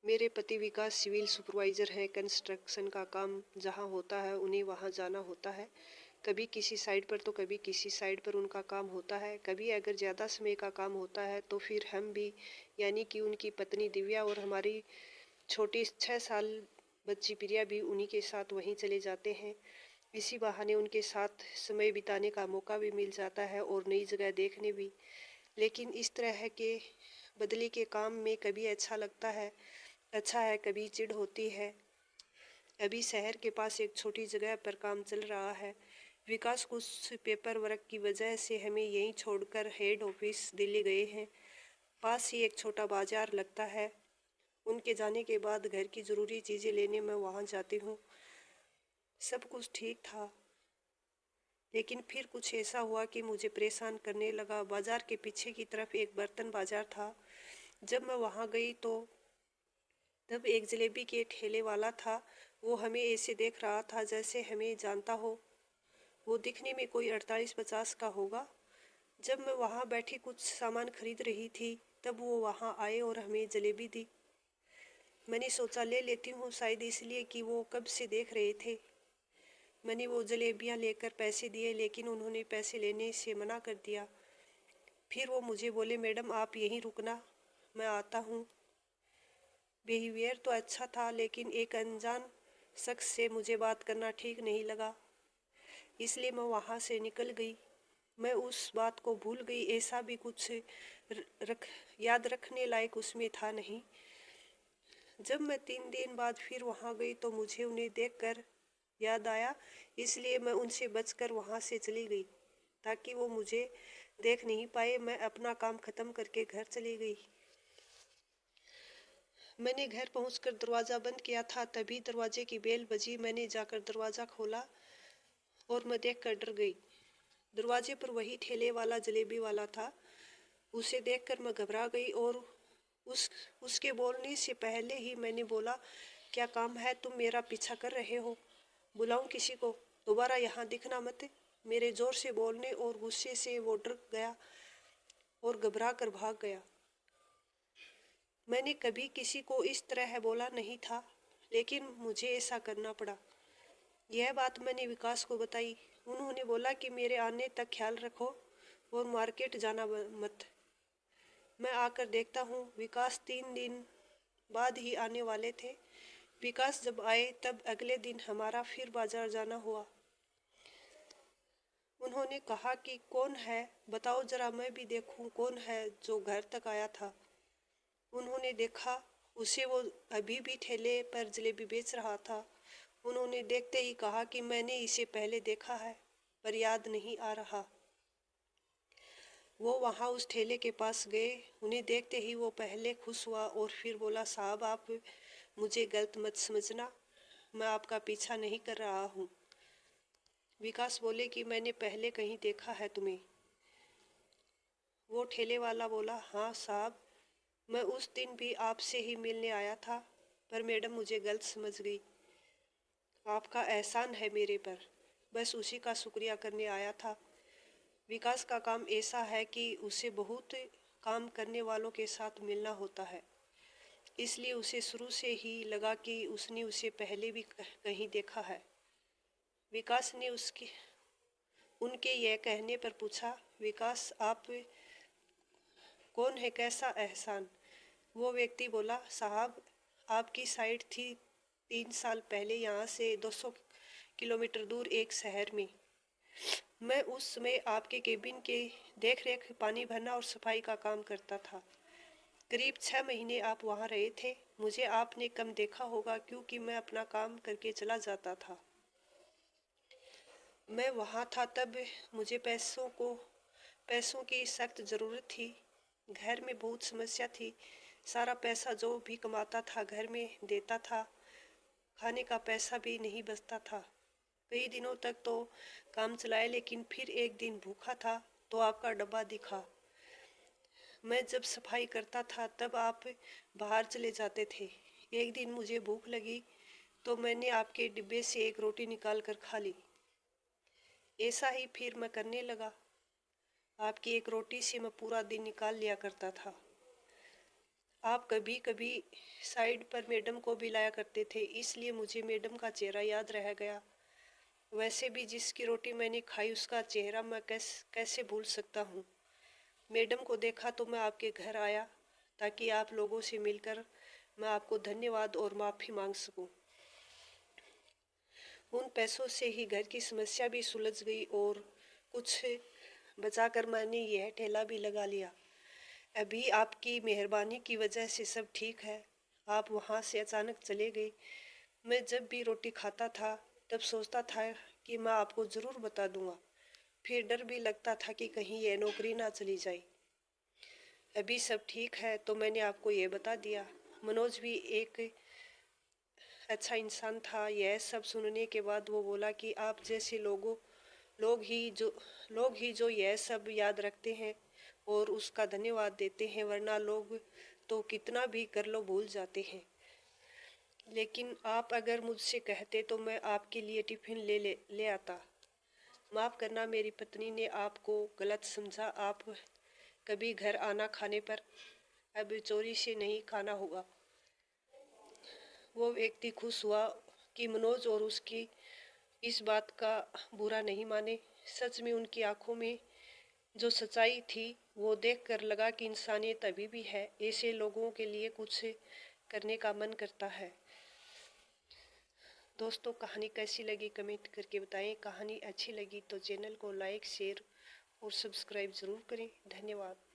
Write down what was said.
मेरे पति विकास civil supervisor हैं। कंस्ट्रक्शन का काम जहाँ होता है उन्हें वहाँ जाना होता है। कभी किसी साइड पर तो कभी किसी साइड पर उनका काम होता है। कभी अगर ज़्यादा समय का काम होता है तो फिर हम भी यानी कि उनकी पत्नी दिव्या और हमारी छोटी 6 साल बच्ची प्रिया भी उन्हीं के साथ वहीं चले जाते हैं। इसी बहाने उनके साथ समय बिताने का मौका भी मिल जाता है और नई जगह देखने भी। लेकिन इस तरह के बदली के काम में कभी अच्छा है कभी चिढ़ होती है। अभी शहर के पास एक छोटी जगह पर काम चल रहा है। विकास कुछ पेपर वर्क की वजह से हमें यहीं छोड़कर हेड ऑफिस दिल्ली गए हैं। पास ही एक छोटा बाजार लगता है। उनके जाने के बाद घर की ज़रूरी चीज़ें लेने मैं वहाँ जाती हूँ। सब कुछ ठीक था, लेकिन फिर कुछ ऐसा हुआ कि मुझे परेशान करने लगा। बाजार के पीछे की तरफ एक बर्तन बाजार था। जब मैं वहाँ गई तो तब एक जलेबी के ठेले वाला था। वो हमें ऐसे देख रहा था जैसे हमें जानता हो। वो दिखने में कोई 48-50 का होगा। जब मैं वहाँ बैठी कुछ सामान खरीद रही थी तब वो वहाँ आए और हमें जलेबी दी। मैंने सोचा ले लेती हूँ, शायद इसलिए कि वो कब से देख रहे थे। मैंने वो जलेबियाँ लेकर पैसे दिए, लेकिन उन्होंने पैसे लेने से मना कर दिया। फिर वो मुझे बोले, मैडम आप यहीं रुकना, मैं आता हूँ। बिहेवियर तो अच्छा था, लेकिन एक अनजान शख्स से मुझे बात करना ठीक नहीं लगा, इसलिए मैं वहाँ से निकल गई। मैं उस बात को भूल गई, ऐसा भी कुछ याद रखने लायक उसमें था नहीं। जब मैं 3 दिन बाद फिर वहाँ गई तो मुझे उन्हें देखकर याद आया, इसलिए मैं उनसे बचकर वहाँ से चली गई ताकि वो मुझे देख नहीं पाए। मैं अपना काम ख़त्म करके घर चली गई। मैंने घर पहुंचकर दरवाज़ा बंद किया था, तभी दरवाजे की बेल बजी। मैंने जाकर दरवाज़ा खोला और मैं देखकर डर गई। दरवाजे पर वही ठेले वाला जलेबी वाला था। उसे देखकर मैं घबरा गई और उसके बोलने से पहले ही मैंने बोला, क्या काम है? तुम मेरा पीछा कर रहे हो? बुलाऊं किसी को? दोबारा यहाँ दिखना मत। मेरे जोर से बोलने और गुस्से से वो डर गया और घबरा कर भाग गया। मैंने कभी किसी को इस तरह बोला नहीं था, लेकिन मुझे ऐसा करना पड़ा। यह बात मैंने विकास को बताई। उन्होंने बोला कि मेरे आने तक ख्याल रखो और मार्केट जाना मत। मैं आकर देखता हूँ। विकास 3 दिन बाद ही आने वाले थे। विकास जब आए तब अगले दिन हमारा फिर बाजार जाना हुआ। उन्होंने कहा कि कौन है, बताओ जरा, मैं भी देखूं कौन है जो घर तक आया था। उन्होंने देखा, उसे वो अभी भी ठेले पर जलेबी बेच रहा था। उन्होंने देखते ही कहा कि मैंने इसे पहले देखा है, पर याद नहीं आ रहा। वो वहाँ उस ठेले के पास गए। उन्हें देखते ही वो पहले खुश हुआ और फिर बोला, साहब आप मुझे गलत मत समझना, मैं आपका पीछा नहीं कर रहा हूँ। विकास बोले कि मैंने पहले कहीं देखा है तुम्हें। वो ठेले वाला बोला, हाँ साहब, मैं उस दिन भी आपसे ही मिलने आया था, पर मैडम मुझे गलत समझ गई। आपका एहसान है मेरे पर, बस उसी का शुक्रिया करने आया था। विकास का काम ऐसा है कि उसे बहुत काम करने वालों के साथ मिलना होता है, इसलिए उसे शुरू से ही लगा कि उसने उसे पहले भी कहीं देखा है। विकास ने उनके यह कहने पर पूछा, विकास आप कौन है, कैसा एहसान? वो व्यक्ति बोला, साहब आपकी साइट थी 3 साल पहले यहाँ से 200 किलोमीटर दूर एक शहर में। मैं उस समय आपके केबिन के देख रेख, पानी भरना और सफाई का काम करता था। करीब 6 महीने आप वहाँ रहे थे। मुझे आपने कम देखा होगा क्योंकि मैं अपना काम करके चला जाता था। मैं वहाँ था तब मुझे पैसों की सख्त ज़रूरत थी। घर में बहुत समस्या थी। सारा पैसा जो भी कमाता था घर में देता था। खाने का पैसा भी नहीं बचता था। कई दिनों तक तो काम चलाए, लेकिन फिर एक दिन भूखा था तो आपका डब्बा दिखा। मैं जब सफाई करता था तब आप बाहर चले जाते थे। एक दिन मुझे भूख लगी तो मैंने आपके डिब्बे से एक रोटी निकाल कर खा ली। ऐसा ही फिर मैं करने लगा। आपकी एक रोटी से मैं पूरा दिन निकाल लिया करता था। आप कभी कभी साइड पर मैडम को भी लाया करते थे, इसलिए मुझे मैडम का चेहरा याद रह गया। वैसे भी जिसकी रोटी मैंने खाई उसका चेहरा मैं कैसे भूल सकता हूँ। मैडम को देखा तो मैं आपके घर आया ताकि आप लोगों से मिलकर मैं आपको धन्यवाद और माफ़ी मांग सकूं। उन पैसों से ही घर की समस्या भी सुलझ गई और कुछ बचाकर मैंने यह ठेला भी लगा लिया। अभी आपकी मेहरबानी की वजह से सब ठीक है। आप वहाँ से अचानक चले गए। मैं जब भी रोटी खाता था तब सोचता था कि मैं आपको ज़रूर बता दूंगा। फिर डर भी लगता था कि कहीं यह नौकरी ना चली जाए। अभी सब ठीक है तो मैंने आपको ये बता दिया। मनोज भी एक अच्छा इंसान था। यह सब सुनने के बाद वो बोला कि आप जैसे लोग ही जो यह सब याद रखते हैं और उसका धन्यवाद देते हैं, वरना लोग तो कितना भी कर लो भूल जाते हैं। लेकिन आप अगर मुझसे कहते तो मैं आपके लिए टिफिन ले आता। माफ़ करना, मेरी पत्नी ने आपको गलत समझा। आप कभी घर आना खाने पर अब चोरी से नहीं खाना होगा। वो व्यक्ति खुश हुआ कि मनोज और उसकी इस बात का बुरा नहीं माने। सच में उनकी आंखों में जो सच्चाई थी वो देखकर लगा कि इंसानियत अभी भी है। ऐसे लोगों के लिए कुछ करने का मन करता है। दोस्तों, कहानी कैसी लगी कमेंट करके बताएं। कहानी अच्छी लगी तो चैनल को लाइक, शेयर और सब्सक्राइब ज़रूर करें। धन्यवाद।